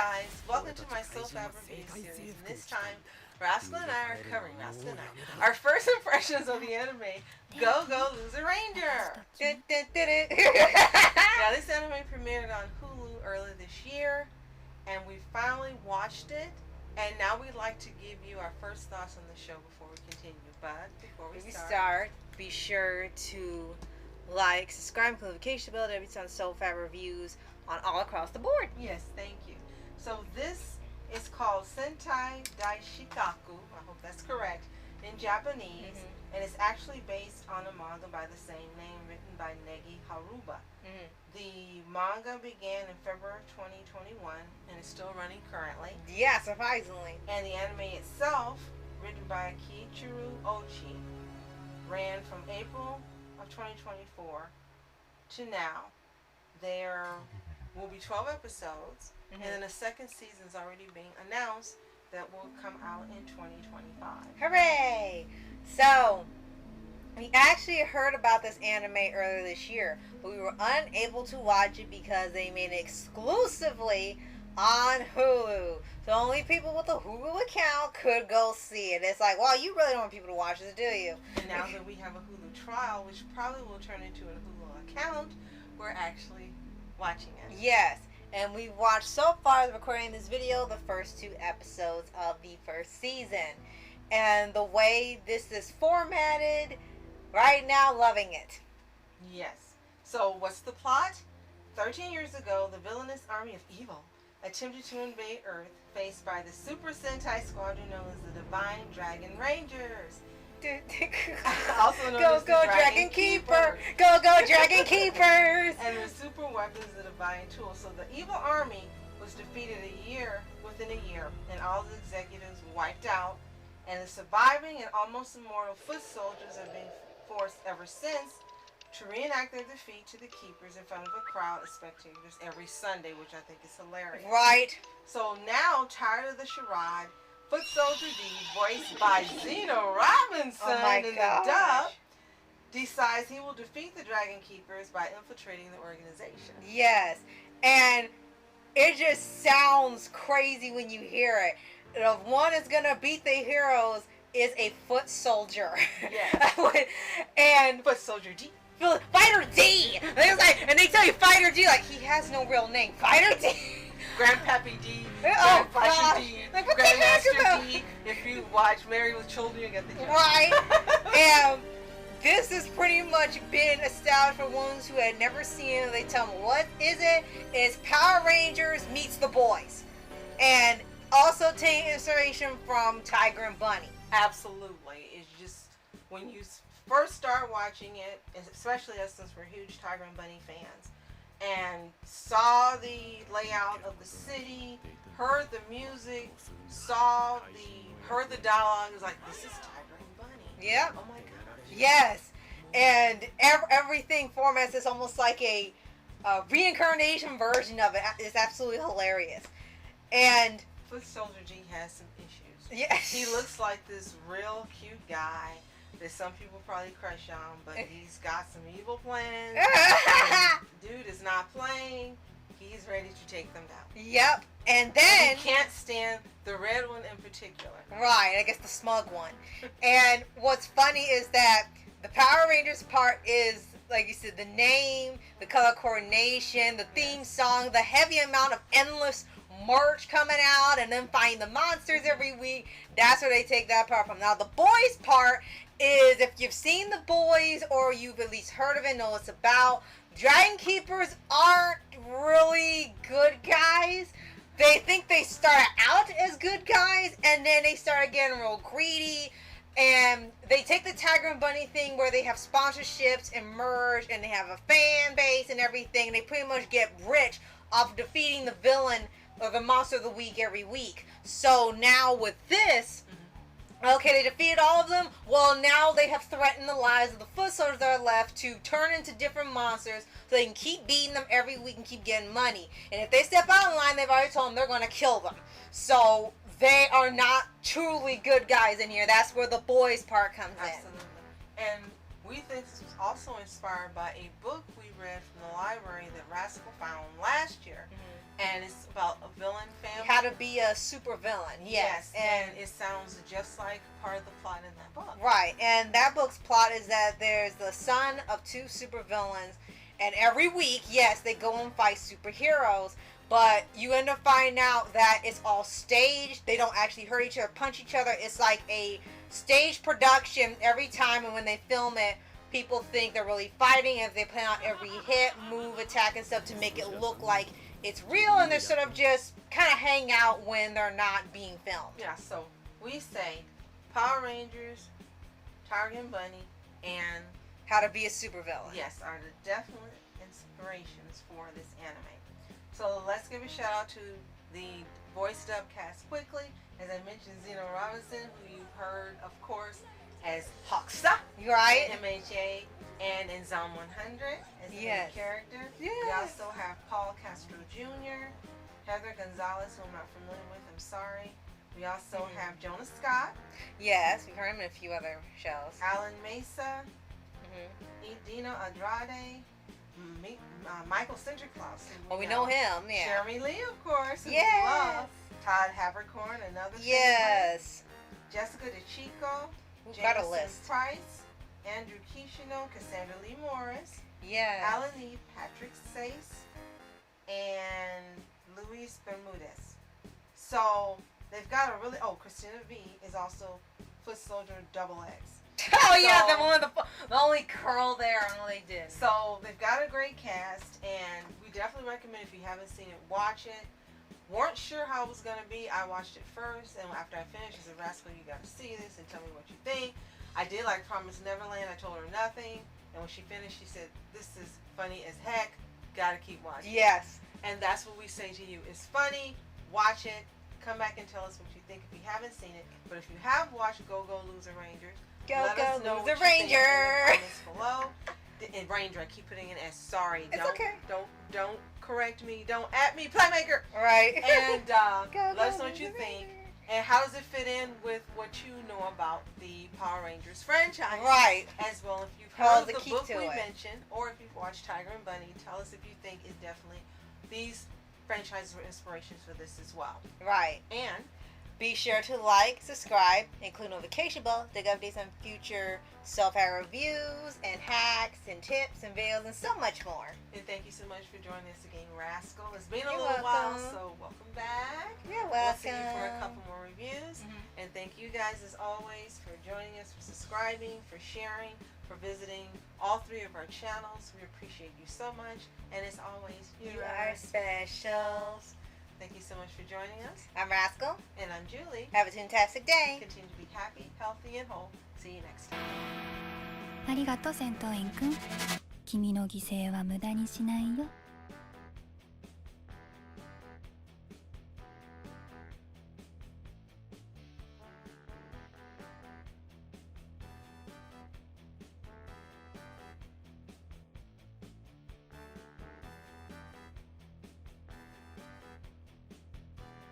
guys, welcome to my SOFHAB review series, and this time Rascal and I are covering our first impressions of the anime Go Go Loser Ranger. Now this anime premiered on Hulu earlier this year, and we finally watched it, and now we'd like to give you our first thoughts on the show before we continue. But before we start, be sure to like, subscribe, and click the notification bell every time SOFHAB reviews on all across the board. Yes, thank you. So this is called Sentai Daishikkaku, I hope that's correct, in Japanese, and it's actually based on a manga by the same name written by Negi Haruba. The manga began in February 2021 and is still running currently. Yeah, surprisingly. And the anime itself, written by Keiichirō Ōchi, ran from April of 2024 to now. There will be 12 episodes, and then a second season is already being announced that will come out in 2025. Hooray! So, we actually heard about this anime earlier this year, but we were unable to watch it because they made it exclusively on Hulu. So only people with a Hulu account could go see it. It's like, well, you really don't want people to watch this, do you? And now that we have a Hulu trial, which probably will turn into a Hulu account, we're actually watching it. Yes. And we've watched so far, recording this video, the first 2 episodes of the first season. And the way this is formatted, right now, loving it. Yes. So, what's the plot? 13 years ago, the villainous army of evil attempted to invade Earth, faced by the Super Sentai Squadron known as the Divine Dragon Rangers. Also known as Go Dragon Keeper! Go Dragon Keepers! And with super weapons, the Divine Tools. So the evil army was defeated within a year, and all the executives wiped out, and the surviving and almost immortal foot soldiers have been forced ever since to reenact their defeat to the Keepers in front of a crowd of spectators every Sunday, which I think is hilarious. Right. So now, tired of the charade, Foot Soldier D, voiced by Zeno Robinson in the dub, decides he will defeat the Dragon Keepers by infiltrating the organization. Yes, and it just sounds crazy when you hear it. The one is gonna beat the heroes is a foot soldier. Yeah. And Foot Soldier D. Fighter D! And they tell you Fighter D, like, he has no real name. Fighter D! Grandpappy D, Grandflasher D, like, what Grandmaster D. If you watch Married with Children, you get the joke. Right. And this has pretty much been established for ones who had never seen it. They tell them, what is it? It's Power Rangers meets The Boys. And also taking inspiration from Tiger and Bunny. Absolutely. It's just, when you first start watching it, especially us since we're huge Tiger and Bunny fans, and saw the layout of the city, heard the music, heard the dialogue, it was like, this is Tiger and Bunny. Yep. Oh my gosh. Yes. And everything formats is almost like a reincarnation version of it. It's absolutely hilarious. And Foot Soldier G has some issues. Yes. He looks like this real cute guy that some people probably crush on, but he's got some evil plans. Dude is not playing. He's ready to take them down. Yep. And then he can't stand the red one in particular. Right, I guess the smug one. And what's funny is that the Power Rangers part is, like you said, the name, the color coordination, the theme song, the heavy amount of endless merch coming out, and then finding the monsters every week. That's where they take that part from. Now, the boys part is, if you've seen The Boys or you've at least heard of it, know what it's about. Dragon Keepers aren't really good guys. They think they start out as good guys, and then they start getting real greedy, and they take the Tiger and Bunny thing where they have sponsorships and merge, and they have a fan base and everything, and they pretty much get rich off defeating the villain or the monster of the week every week. So now with this, okay, they defeated all of them. Well, now they have threatened the lives of the foot soldiers that are left to turn into different monsters so they can keep beating them every week and keep getting money. And if they step out of line, they've already told them they're going to kill them. So they are not truly good guys in here. That's where the boys part comes in. Absolutely. And we think this was also inspired by a book we read from the library that Rascal found last year. And it's about a villain family. How to be a super villain. Yes. And it sounds just like part of the plot in that book. Right. And that book's plot is that there's the son of two super villains, and every week, yes, they go and fight superheroes, but you end up finding out that it's all staged. They don't actually hurt each other, punch each other. It's like a stage production every time, and when they film it, people think they're really fighting if they plan out every hit, move, attack, and stuff to make it look like it's real, and they're sort of just kind of hang out when they're not being filmed. Yeah, so we say Power Rangers, Tiger and Bunny, and How to Be a Supervillain. Yes, are the definite inspirations for this anime. So let's give a shout out to the voice dub cast quickly. As I mentioned, Zeno Robinson, who you've heard, of course, as Hoxa, Right? MHA, and in Zone 100 as the main character. Yes. We also have Paul Castro Jr., Heather Gonzalez, who I'm not familiar with, I'm sorry. We also have Jonah Scott. Yes, we've heard him in a few other shows. Alan Mesa, Edina Andrade, Michael Sinterklaas. Well, we know him, yeah. Jeremy Lee, of course, who we Yes. love. Todd Havercorn, another favorite. Yes. Jessica DeChico. We've got a Jameson list. Price, Andrew Kishino, Cassandra Lee Morris, Yes. Alan E. Patrick Sace, and Luis Bermudez. So they've got a really. Oh, Christina V is also Foot Soldier Double X. Oh yeah, So- the one with the only curl there, and all they did. So they've got a great cast, and we definitely recommend if you haven't seen it, watch it. Weren't sure how it was going to be. I watched it first, and after I finished, I said, Rascal, you got to see this and tell me what you think. I did like Promised Neverland. I told her nothing, and when she finished, she said, this is funny as heck. Got to keep watching. Yes. And that's what we say to you. It's funny. Watch it. Come back and tell us what you think if you haven't seen it. But if you have watched Go Go Loser Rangers, let us know Loser what you think in the Ranger. comments below. And Ranger, I keep putting an S. Sorry. It's okay. Don't correct me. Don't at me, Playmaker. Right. And Go, let us go, know what you Loser think. Ranger. And how does it fit in with what you know about the Power Rangers franchise? Right. As well, if you've How's heard the of the key book to we it? mentioned, or if you've watched Tiger and Bunny, tell us if you think it's definitely these franchises were inspirations for this as well. Right. And Be sure to like, subscribe, include notification bell to get updates on future self-help reviews and hacks and tips and videos and so much more. and thank you so much for joining us again, Rascal. It's been a You're little while, welcome. so welcome back. You're We'll see welcome. you for a couple more reviews. And thank you guys, as always, for joining us, for subscribing, for sharing, for visiting all three of our channels. We appreciate you so much. And as always, You are special. Thank you so much for joining us. I'm Rascal. And I'm Julie. Have a fantastic day. Continue to be happy, healthy, and whole. See you next time. ありがとう戦闘員くん君の犠牲は無駄にしないよ